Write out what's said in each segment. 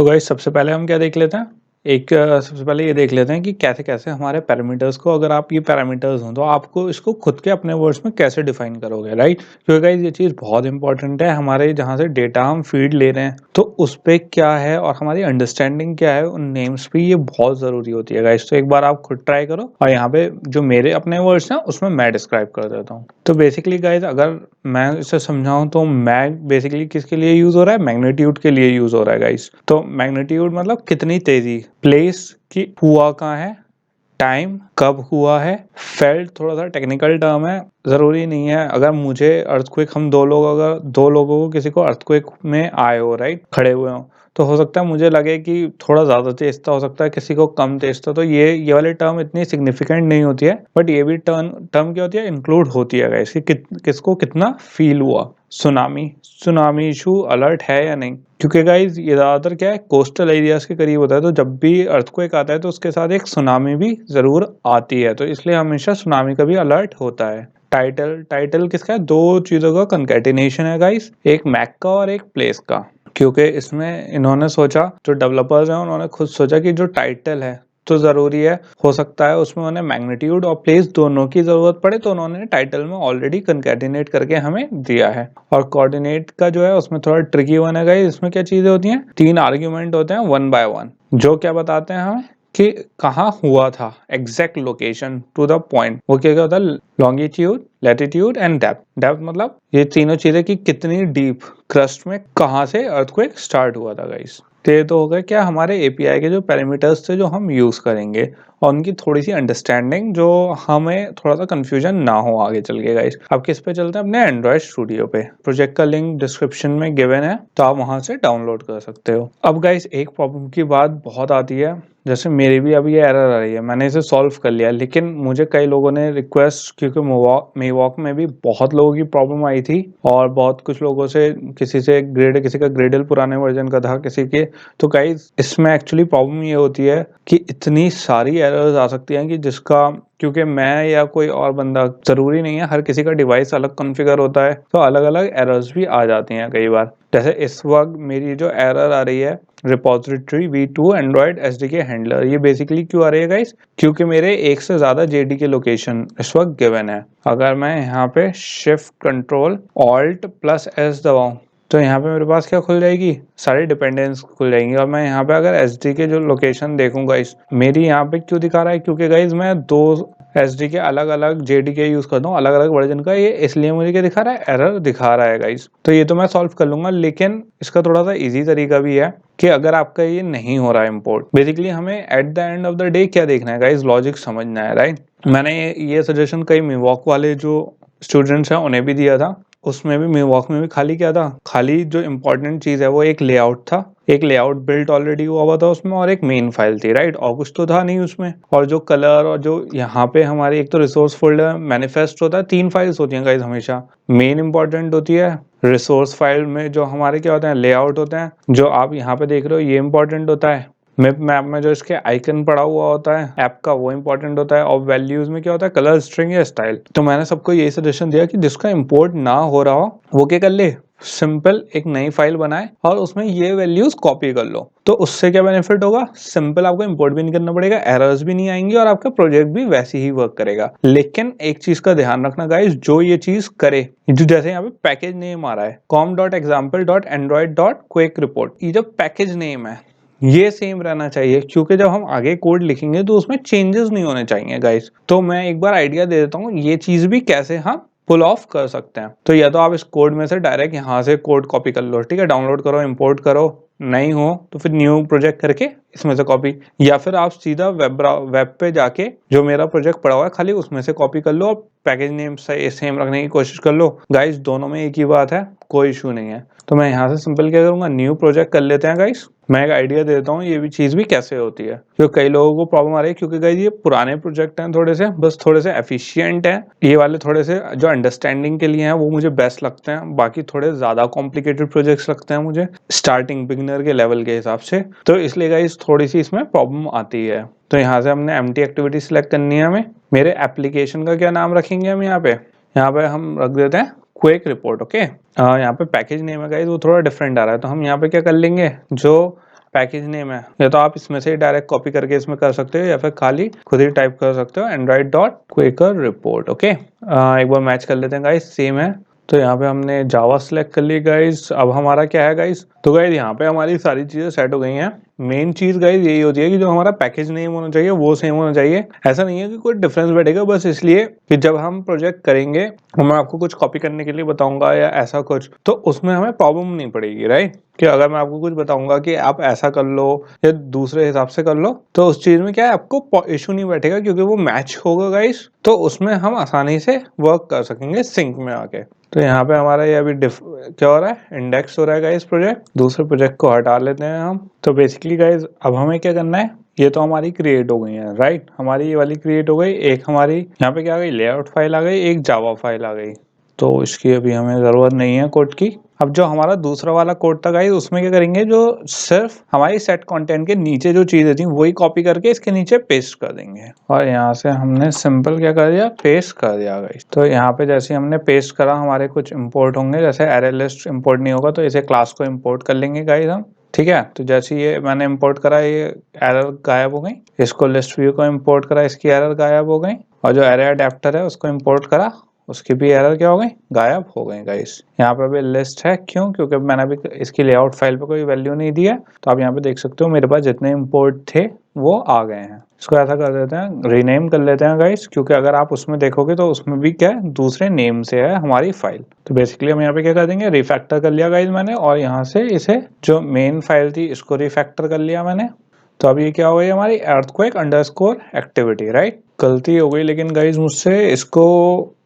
तो गाइस सबसे पहले हम क्या देख लेते हैं सबसे पहले ये देख लेते हैं कि कैसे-कैसे हमारे पैरामीटर्स को अगर आप ये पैरामीटर्स हों तो आपको इसको खुद के अपने वर्ड्स में कैसे डिफाइन करोगे, राइट? क्योंकि गाइस ये चीज़ बहुत इंपॉर्टेंट है हमारे जहाँ से डेटा हम फीड ले रहे हैं तो उस पे क्या है और हमारी अंडरस्टैंडिंग क्या है उन नेम्स पे, ये बहुत ज़रूरी होती है गाइस। तो एक बार आप खुद ट्राई करो और यहाँ पे जो मेरे अपने वर्ड्स हैं उसमें मैं डिस्क्राइब कर देता हूँ। तो बेसिकली गाइस अगर मैं इसे समझाऊँ तो मैग बेसिकली किसके लिए यूज़ हो रहा है? मैग्नीट्यूड के लिए यूज़ हो रहा है गाइस। तो मैग्नीट्यूड मतलब कितनी तेज़ी, प्लेस की हुआ कहाँ है, टाइम कब हुआ है, फेल्ट थोड़ा सा टेक्निकल टर्म है, ज़रूरी नहीं है। अगर मुझे अर्थक्वेक, हम अगर दो लोगों को किसी को अर्थक्वेक में आए हो, राइट, खड़े हुए हो, तो हो सकता है मुझे लगे कि थोड़ा ज़्यादा तेज था, हो सकता है किसी को कम तेज था। तो ये वाली टर्म इतनी सिग्निफिकेंट नहीं होती है, बट ये भी टर्म क्या होती है, इंक्लूड होती है गाइस कि किसको कितना फील हुआ। सुनामी इशू अलर्ट है या नहीं, क्योंकि गाइज ये ज़्यादातर क्या है, कोस्टल एरियाज के करीब होता है। तो जब भी अर्थक्वेक आता है तो उसके साथ एक सुनामी भी ज़रूर आती है, तो इसलिए हमेशा सुनामी का भी अलर्ट होता है। टाइटल किसका है? दो चीज़ों का कंकैटिनेशन है गाइस, एक मैक का और एक प्लेस का। क्योंकि इसमें इन्होंने सोचा, जो डेवलपर्स हैं उन्होंने खुद सोचा कि जो टाइटल है तो ज़रूरी है, हो सकता है उसमें उन्हें मैग्नीट्यूड और प्लेस दोनों की ज़रूरत पड़े, तो उन्होंने टाइटल में ऑलरेडी कंकैटिनेट करके हमें दिया है। और कोऑर्डिनेट का जो है उसमें थोड़ा ट्रिकी बनेगा। इसमें क्या चीज़ें होती हैं, 3 आर्ग्यूमेंट होते हैं 1 बाय 1, जो क्या बताते हैं हमें कि कहाँ हुआ था, exact location to the point. वो क्या क्या होता है, longitude, latitude and depth. Depth मतलब ये तीनों चीज़ें कि कितनी डीप क्रस्ट में कहाँ से अर्थक्वेक स्टार्ट हुआ था गाइस। तो ये तो हो गया क्या, हमारे एपीआई के जो पैरामीटर्स थे जो हम यूज़ करेंगे, और उनकी थोड़ी सी अंडरस्टैंडिंग जो हमें थोड़ा सा कंफ्यूजन ना हो आगे चल के गाइस। अब किस पे चलते हैं, अपने एंड्रॉइड स्टूडियो पे। प्रोजेक्ट का लिंक डिस्क्रिप्शन में गिवन है, तो आप वहां से डाउनलोड कर सकते हो। अब गाइस एक प्रॉब्लम की बात बहुत आती है, जैसे मेरी भी अभी ये एरर आ रही है, मैंने इसे सॉल्व कर लिया, लेकिन मुझे कई लोगों ने रिक्वेस्ट, क्योंकि मेवॉक में भी बहुत लोगों की प्रॉब्लम आई थी और बहुत कुछ लोगों से, किसी का ग्रेडल पुराने वर्जन का था, किसी के। तो गाइस इसमें एक्चुअली प्रॉब्लम ये होती है कि इतनी सारी एरर्स आ सकती हैं कि जिसका, क्योंकि मैं या कोई और बंदा, ज़रूरी नहीं है, हर किसी का डिवाइस अलग कॉन्फ़िगर होता है, तो अलग अलग एरर्स भी आ जाती हैं कई बार। जैसे इस वक्त मेरी जो एरर आ रही है, repository v2 Android SDK handler, ये बेसिकली क्यों आ रही है गाइस, क्योंकि मेरे एक से ज़्यादा जेडीके लोकेशन इस वक्त गिवन है। अगर मैं यहाँ पे shift control alt plus S दबाऊँ तो यहाँ पे मेरे पास क्या खुल जाएगी, सारी डिपेंडेंस खुल जाएंगी। और मैं यहाँ पे अगर एसडी के जो लोकेशन देखूंगा, इस मेरी यहाँ पे क्यों दिखा रहा है, क्योंकि गाइज मैं 2 एसडी के अलग अलग जेडीके यूज करता हूँ, अलग अलग वर्जन का, ये इसलिए मुझे क्या दिखा रहा है, एरर दिखा रहा है गाइज। तो ये तो मैं सॉल्व कर लूंगा, लेकिन इसका थोड़ा सा ईजी तरीका भी है कि अगर आपका ये नहीं हो रहा है इम्पोर्ट, बेसिकली हमें at the end of the day क्या देखना है गाइज, लॉजिक समझना है, राइट? मैंने ये सजेशन कई मिवॉक वाले जो स्टूडेंट्स हैं उन्हें भी दिया था। उसमें भी मिवॉक में भी खाली क्या था, खाली जो इम्पोर्टेंट चीज़ है वो एक लेआउट था, एक लेआउट बिल्ट ऑलरेडी हुआ था उसमें, और एक मेन फाइल थी, राइट? और कुछ तो था नहीं उसमें। और जो कलर और जो यहाँ पे हमारे एक तो रिसोर्स फोल्डर मैनिफेस्ट होता है, 3 फाइल्स होती हैं गाइस हमेशा। मेन इंपॉर्टेंट होती है, रिसोर्स फाइल में जो हमारे क्या होते हैं, लेआउट होते हैं, जो आप यहाँ पे देख रहे हो ये इंपॉर्टेंट होता है। मैप में जो इसके आइकन पड़ा हुआ होता है ऐप का, वो इंपॉर्टेंट होता है। और वैल्यूज में क्या होता है, कलर, स्ट्रिंग या स्टाइल। तो मैंने सबको यही सजेशन दिया कि जिसका इंपोर्ट ना हो रहा हो वो क्या कर ले, सिंपल एक नई फाइल बनाए और उसमें ये वैल्यूज कॉपी कर लो। तो उससे क्या बेनिफिट होगा, सिंपल आपको इंपोर्ट भी नहीं करना पड़ेगा, एरर्स भी नहीं आएंगी और आपका प्रोजेक्ट भी वैसे ही वर्क करेगा। लेकिन एक चीज का ध्यान रखना गाइस, जो ये चीज करे, जो जैसे यहाँ पे पैकेज नेम आ रहा है com.example.android.quake report, ये जो पैकेज नेम है ये सेम रहना चाहिए, क्योंकि जब हम आगे कोड लिखेंगे तो उसमें चेंजेस नहीं होने चाहिए गाइस। तो मैं एक बार आइडिया दे देता हूँ ये चीज भी कैसे हम पुल ऑफ कर सकते हैं। तो या तो आप इस कोड में से डायरेक्ट यहाँ से कोड कॉपी कर लो, ठीक है, डाउनलोड करो, इंपोर्ट करो, नहीं हो तो फिर न्यू प्रोजेक्ट करके इसमें से कॉपी, या फिर आप सीधा वेब पे जाके जो मेरा प्रोजेक्ट पड़ा हुआ है खाली उसमें से कॉपी कर लो और पैकेज नेम सेम रखने की कोशिश कर लो। गाइस दोनों में एक ही बात है, कोई इशू नहीं है। तो मैं यहाँ से सिंपल क्या करूंगा, न्यू प्रोजेक्ट कर लेते हैं गाइस। मैं एक आइडिया देता हूँ ये भी चीज़ भी कैसे होती है, जो कई लोगों को प्रॉब्लम आ रही है, क्योंकि गाइस ये पुराने प्रोजेक्ट हैं, थोड़े से बस थोड़े से एफिशिएंट हैं ये वाले, थोड़े से जो अंडरस्टैंडिंग के लिए हैं वो मुझे बेस्ट लगते हैं, बाकी थोड़े ज़्यादा कॉम्प्लिकेटेड प्रोजेक्ट्स लगते हैं मुझे स्टार्टिंग बिगिनर के लेवल के हिसाब से। तो इसलिए गाइस थोड़ी सी इसमें प्रॉब्लम आती है। तो यहाँ से हमने एम्प्टी एक्टिविटी सिलेक्ट करनी है हमें। मेरे एप्लीकेशन का क्या नाम रखेंगे हम, यहाँ पे हम रख देते हैं क्वेक रिपोर्ट। ओके, यहाँ पे पैकेज नेम है गाइस वो थोड़ा डिफरेंट आ रहा है, तो हम यहाँ पे क्या कर लेंगे, जो पैकेज नेम है, या तो आप इसमें से डायरेक्ट कॉपी करके इसमें कर सकते हो या फिर खाली खुद ही टाइप कर सकते हो android.quaker-report। ओके, एक बार मैच कर लेते हैं गाइस, सेम है। तो यहाँ पे हमने जावा सेलेक्ट कर ली गाइस। अब हमारा क्या है गाइस, तो गाइस यहाँ पे हमारी सारी चीजें सेट हो गई हैं। मेन चीज गाइस यही होती है कि जो हमारा पैकेज नेम होना चाहिए वो सेम होना चाहिए। ऐसा नहीं है कि कोई डिफरेंस बैठेगा, बस इसलिए कि जब हम प्रोजेक्ट करेंगे तो मैं आपको कुछ कॉपी करने के लिए बताऊंगा या ऐसा कुछ, तो उसमें हमें प्रॉब्लम नहीं पड़ेगी, राइट। कि अगर मैं आपको कुछ बताऊंगा कि आप ऐसा कर लो या दूसरे हिसाब से कर लो, तो उस चीज में क्या है, आपको इशू नहीं बैठेगा क्योंकि वो मैच होगा गाइस। तो उसमें हम आसानी से वर्क कर सकेंगे सिंक में आके। तो यहाँ पे हमारा ये अभी क्या हो रहा है, इंडेक्स हो रहा है गाइस प्रोजेक्ट। दूसरे प्रोजेक्ट को हटा लेते हैं हम। तो बेसिकली गाइस अब हमें क्या करना है, ये तो हमारी क्रिएट हो गई है, राइट। हमारी ये वाली क्रिएट हो गई, एक हमारी यहाँ पे क्या आ गई, लेआउट फाइल आ गई, एक जावा फाइल आ गई। तो इसकी अभी हमें जरूरत नहीं है कोड की। अब जो हमारा दूसरा वाला कोड था गाइस, उसमें क्या करेंगे, जो सिर्फ हमारी सेट कंटेंट के नीचे जो चीजें थी वही कॉपी करके इसके नीचे पेस्ट कर देंगे। और यहाँ से हमने सिंपल क्या कर दिया, पेस्ट कर दिया गाइस। तो यहाँ पे जैसे हमने पेस्ट करा, हमारे कुछ इंपोर्ट होंगे, जैसे एरे लिस्ट इंपोर्ट नहीं होगा तो इसे क्लास को इंपोर्ट कर लेंगे गाइस हम। ठीक है, तो जैसे ये मैंने इंपोर्ट करा, ये एरर गायब हो गई। इसको लिस्ट व्यू को इंपोर्ट करा, इसकी एरर गायब हो गई। और जो एरे अडेप्टर है उसको इंपोर्ट करा, उसकी भी एरर क्या हो गई, गायब हो गई गाइस। यहाँ पे अभी लिस्ट है, क्यों, क्योंकि मैंने अभी इसकी लेआउट फाइल पे कोई वैल्यू नहीं दिया। तो आप यहाँ पे देख सकते हो मेरे पास जितने इंपोर्ट थे वो आ गए हैं। इसको ऐसा कर देते हैं, रीनेम कर लेते हैं गाइस, क्योंकि अगर आप उसमें देखोगे तो उसमें भी क्या है, दूसरे नेम से है हमारी फाइल। तो बेसिकली हम यहाँ पे क्या कर देंगे, रिफैक्टर कर लिया गाइस मैंने, और यहाँ से इसे जो मेन फाइल थी इसको रिफैक्टर कर लिया मैंने। तो अब ये क्या हो गई हमारी, earthquake अंडरस्कोर एक्टिविटी, राइट। गलती हो गई लेकिन गाइज मुझसे, इसको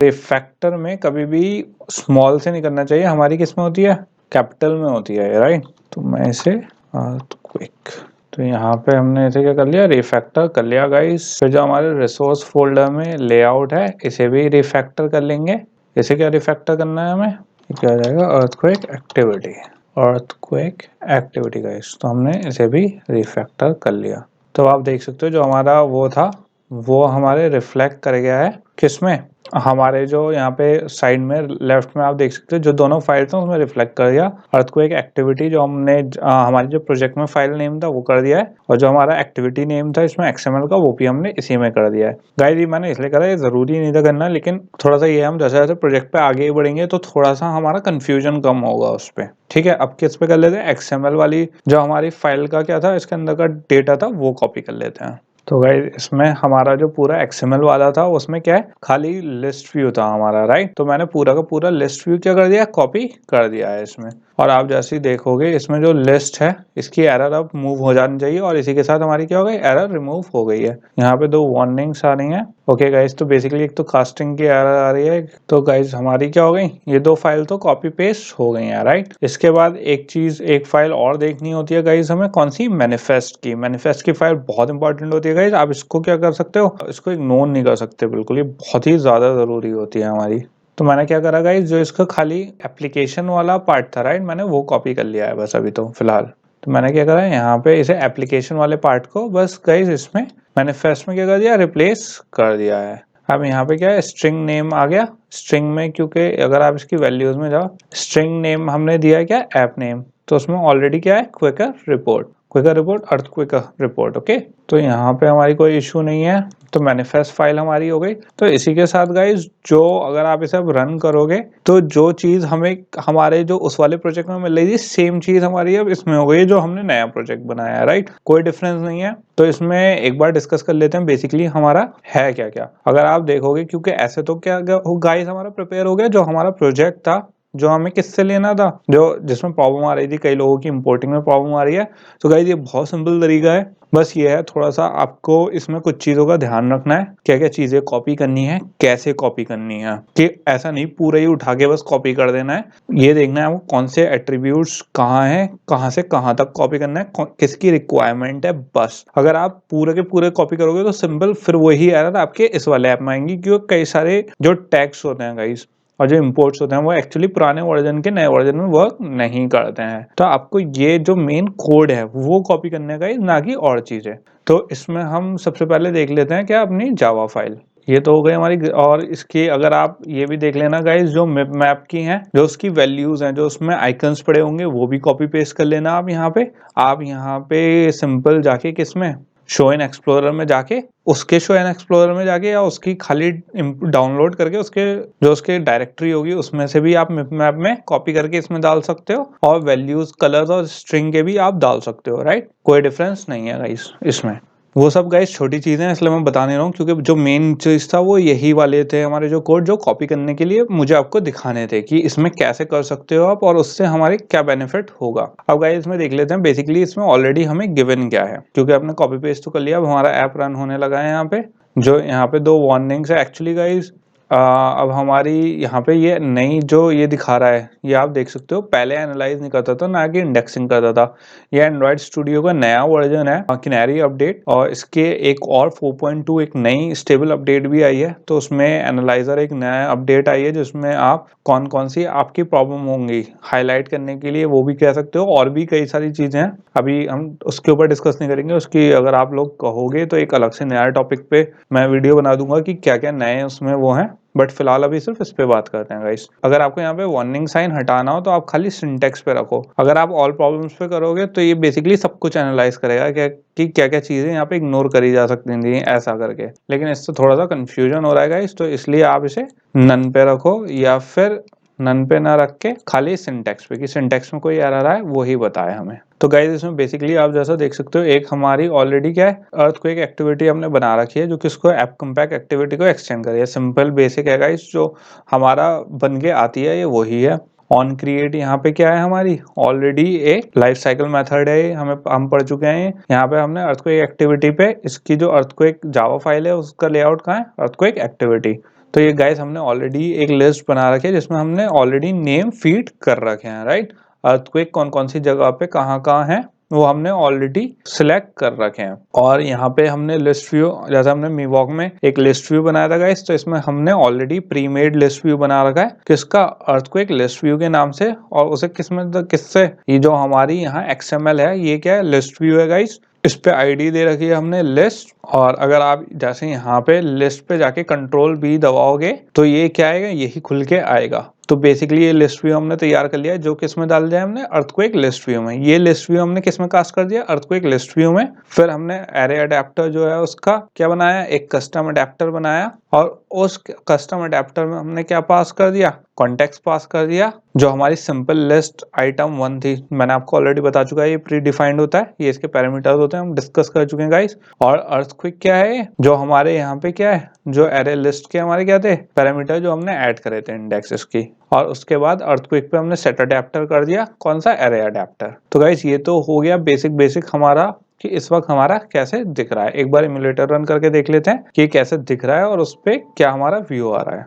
रिफैक्टर में कभी भी स्मॉल से नहीं करना चाहिए, हमारी किस में होती है, कैपिटल में होती है, राइट। तो मैं इसे earthquake, तो यहाँ पे हमने इसे क्या कर लिया, रिफैक्टर कर लिया गाइज। फिर जो हमारे रिसोर्स फोल्डर में लेआउट है इसे भी रिफैक्टर कर लेंगे। इसे क्या रिफैक्टर करना है हमें, क्या आ जाएगा, earthquake activity, earthquake activity guys. तो हमने इसे भी रिफैक्टर कर लिया। तो आप देख सकते हो जो हमारा वो था वो हमारे रिफ्लेक्ट कर गया है, किसमें, हमारे जो यहाँ पे साइड में लेफ्ट में आप देख सकते हो जो दोनों फाइल थे उसमें रिफ्लेक्ट कर दिया। earthquake एक्टिविटी जो हमने हमारी जो प्रोजेक्ट में फाइल नेम था वो कर दिया है, और जो हमारा एक्टिविटी नेम था इसमें XML का वो भी हमने इसी में कर दिया है गाइस। ये मैंने इसलिए करा, ये जरूरी नहीं था करना, लेकिन थोड़ा सा ये हम जैसे जैसे प्रोजेक्ट पे आगे बढ़ेंगे तो थोड़ा सा हमारा कंफ्यूजन कम होगा उस पर। ठीक है, अब किस पे कर लेते हैं, XML वाली जो हमारी फाइल का क्या था, इसके अंदर का डेटा था वो कॉपी कर लेते हैं। तो गाइस इसमें हमारा जो पूरा XML वाला था उसमें क्या है, खाली लिस्ट व्यू था हमारा, राइट। तो मैंने पूरा का पूरा लिस्ट व्यू क्या कर दिया, कॉपी कर दिया है इसमें। और आप जैसे ही देखोगे इसमें जो लिस्ट है इसकी एरर अब मूव हो जानी चाहिए, और इसी के साथ हमारी क्या हो गई, एरर रिमूव हो गई है। यहाँ पे 2 वार्निंग्स आ रही हैं। ओके गाइस, तो बेसिकली एक तो कास्टिंग की एरर आ रही है, तो गाइस हमारी क्या हो गई, ये 2 फाइल तो कॉपी पेस्ट हो गई है, राइट। इसके बाद एक चीज, एक फाइल और देखनी होती है गाइस हमें, कौन सी, मैनिफेस्ट की। मैनिफेस्ट की फाइल बहुत इंपॉर्टेंट होती है गाइस। आप इसको क्या कर सकते हो, इसको इग्नोर नहीं कर सकते बिल्कुल, ये बहुत ही ज्यादा जरूरी होती है हमारी। तो मैंने क्या करा गाइस, जो इसका खाली एप्लीकेशन वाला पार्ट था, राइट, मैंने वो कॉपी कर लिया है बस अभी तो फिलहाल। तो मैंने क्या करा, यहाँ पे इसे एप्लीकेशन वाले पार्ट को बस गाइस इसमें मैनिफेस्ट में क्या कर दिया, रिप्लेस कर दिया है। अब यहाँ पे क्या है, स्ट्रिंग नेम आ गया। स्ट्रिंग में क्योंकि अगर आप इसकी वैल्यूज में जाओ, स्ट्रिंग नेम हमने दिया है क्या, ऐप नेम, तो उसमें ऑलरेडी क्या है, quicker report, quicker report, earthquake report. Okay, तो यहाँ पे हमारी कोई इशू नहीं है। तो मैनिफेस्ट फाइल हमारी हो गई। तो इसी के साथ गाइज जो अगर आप इसे अब रन करोगे तो जो चीज हमें हमारे जो उस वाले प्रोजेक्ट में मिल रही थी सेम चीज हमारी अब इसमें हो गई, जो हमने नया प्रोजेक्ट बनाया है, राइट। कोई डिफरेंस नहीं है। तो इसमें एक बार डिस्कस कर लेते हैं बेसिकली हमारा है क्या क्या। अगर आप देखोगे, क्योंकि ऐसे तो क्या गाइज हमारा प्रिपेयर हो गया, जो हमारा प्रोजेक्ट था जो हमें किससे लेना था, जो जिसमें प्रॉब्लम आ रही थी, कई लोगों की इंपोर्टिंग में प्रॉब्लम आ रही है। तो गाइज ये बहुत सिंपल तरीका है, बस ये है थोड़ा सा आपको इसमें कुछ चीजों का ध्यान रखना है, क्या क्या चीजें कॉपी करनी है, कैसे कॉपी करनी है, कि ऐसा नहीं पूरा ही उठा के बस कॉपी कर देना है। ये देखना है वो कौन से एट्रीब्यूट्स कहाँ हैं, कहाँ से कहाँ तक कॉपी करना है, किसकी रिक्वायरमेंट है, बस। अगर आप पूरे के पूरे कॉपी करोगे तो सिंपल फिर वही एरर आपके इस वाले ऐप में आएंगी, क्योंकि कई सारे जो टैग्स होते हैं गाइस और जो इंपोर्ट्स होते हैं वो एक्चुअली पुराने वर्जन के नए वर्जन में वर्क नहीं करते हैं। तो आपको ये जो मेन कोड है वो कॉपी करने का ही, ना कि और चीजें। तो इसमें हम सबसे पहले देख लेते हैं क्या, अपनी जावा फाइल। ये तो हो गई हमारी। और इसकी अगर आप ये भी देख लेना गाइस, जो मैप की हैं, जो उसकी वैल्यूज हैं, जो उसमें आइकन्स पड़े होंगे वो भी कॉपी पेस्ट कर लेना आप यहाँ पे। आप यहाँ पे सिंपल जाके किसमें, शो इन एक्सप्लोरर में जाके, उसके शो इन एक्सप्लोरर में जाके या उसकी खाली डाउनलोड करके उसके जो उसके डायरेक्टरी होगी उसमें से भी आप मैप में कॉपी करके इसमें डाल सकते हो, और वैल्यूज, कलर्स और स्ट्रिंग के भी आप डाल सकते हो, राइट। कोई डिफरेंस नहीं है गाइस इसमें। वो सब गाइस छोटी चीजें हैं, इसलिए मैं बता नहीं रहा हूँ, क्योंकि जो मेन चीज था वो यही वाले थे हमारे जो कोड, जो कॉपी करने के लिए मुझे आपको दिखाने थे कि इसमें कैसे कर सकते हो आप और उससे हमारे क्या बेनिफिट होगा। अब गाइस इसमें देख लेते हैं बेसिकली इसमें ऑलरेडी हमें गिवन क्या है, क्योंकि आपने कॉपी पेस्ट तो कर लिया। अब हमारा ऐप रन होने लगा है यहाँ पे। जो यहाँ पे दो वार्निंग्स है एक्चुअली गाइस। अब हमारी यहाँ पे ये नई जो ये दिखा रहा है, ये आप देख सकते हो, पहले एनालाइज नहीं करता था, ना कि इंडेक्सिंग करता था। ये एंड्रॉइड स्टूडियो का नया वर्जन है, किनरी अपडेट, और इसके एक और 4.2 एक नई स्टेबल अपडेट भी आई है। तो उसमें एनालाइजर एक नया अपडेट आई है, जिसमें आप कौन कौन सी आपकी प्रॉब्लम होंगी हाईलाइट करने के लिए वो भी कह सकते हो, और भी कई सारी चीजें हैं। अभी हम उसके ऊपर डिस्कस नहीं करेंगे, उसकी अगर आप लोग कहोगे तो एक अलग से नया टॉपिक पे मैं वीडियो बना दूंगा कि क्या क्या नए उसमें वो हैं। बट फिलहाल अभी सिर्फ इस पे बात करते हैं गाइस। अगर आपको यहाँ पे वार्निंग साइन हटाना हो तो आप खाली सिंटेक्स पे रखो। अगर आप ऑल प्रॉब्लम्स पे करोगे तो ये बेसिकली सब कुछ एनालाइज करेगा कि क्या क्या चीजें यहाँ पे इग्नोर करी जा सकती थी ऐसा करके। लेकिन इससे थोड़ा सा कंफ्यूजन हो रहा है गाइस, तो इसलिए आप इसे नन पे रखो, या फिर नन पे ना रख के खाली सिंटेक्स पे, कि सिंटेक्स में कोई एरर आए वो ही बताए हमें। तो गाइस इसमें बेसिकली आप जैसा देख सकते हो, एक हमारी ऑलरेडी क्या है, अर्थक्वेक एक्टिविटी हमने बना रखी है, जो कि इसको ऐप कंपैक्ट एक्टिविटी को एक्सटेंड करिए। सिंपल बेसिक है गाइस, जो हमारा बन के आती है ये वही है। ऑन क्रिएट यहाँ पे क्या है, हमारी ऑलरेडी एक लाइफ साइकिल मेथड है, हम पढ़ चुके हैं। यहाँ पे हमने अर्थक्वेक एक्टिविटी पे इसकी जो अर्थक्वेक जावा फाइल है उसका लेआउट कहाँ है, अर्थक्वेक एक्टिविटी। तो ये गाइस हमने ऑलरेडी एक लिस्ट बना रखी है, जिसमें हमने ऑलरेडी नेम फीड कर रखे हैं, राइट। अर्थक्वेक कौन कौन सी जगह पे कहाँ कहाँ है वो हमने ऑलरेडी सिलेक्ट कर रखे हैं। और यहाँ पे हमने लिस्ट व्यू, जैसे हमने मीवॉक में एक लिस्ट व्यू बनाया था गाइस, तो इसमें हमने already pre made list view बना रखा है, किसका, अर्थक्वेक लिस्ट व्यू के नाम से। और उसे किससे, ये जो हमारी यहाँ XML है, ये क्या है, लिस्ट व्यू है गाइस। इस पे आईडी दे रखी है हमने लिस्ट। और अगर आप जैसे यहाँ पे लिस्ट पे जाके कंट्रोल B दबाओगे तो ये क्या आएगा, यही खुल के आएगा। तो बेसिकली ये लिस्ट व्यू हमने तैयार कर लिया है, जो किस में डाल दिया हमने, अर्थक्वेक लिस्ट व्यू में। ये लिस्ट व्यू हमने किस में कास्ट कर दिया, अर्थक्वेक लिस्ट व्यू में। फिर हमने एरे अडेप्टर जो है उसका क्या बनाया, एक कस्टम अडेप्टर बनाया, और उस कस्टम अडेप्टर में हमने क्या पास कर दिया, कॉन्टेक्स्ट पास कर दिया। जो हमारी सिंपल लिस्ट आइटम 1 थी, मैंने आपको ऑलरेडी बता चुका है, ये प्री डिफाइंड होता है, ये इसके पैरामीटर्स होते हैं, हम डिस्कस कर चुके हैं गाइस। और अर्थक्वेक क्या है, जो हमारे यहाँ पे क्या है, जो एरे लिस्ट के हमारे क्या थे पैरामीटर, जो हमने ऐड करे थे इंडेक्सेस की। और उसके बाद अर्थक्वेक पे हमने सेट अडेप्टर कर दिया, कौन सा, एरे अडेप्टर। तो गाइस ये तो हो गया बेसिक हमारा कि इस वक्त हमारा कैसे दिख रहा है। एक बार इम्यूलेटर रन करके देख लेते हैं कि कैसे दिख रहा है और उस पे क्या हमारा व्यू आ रहा है।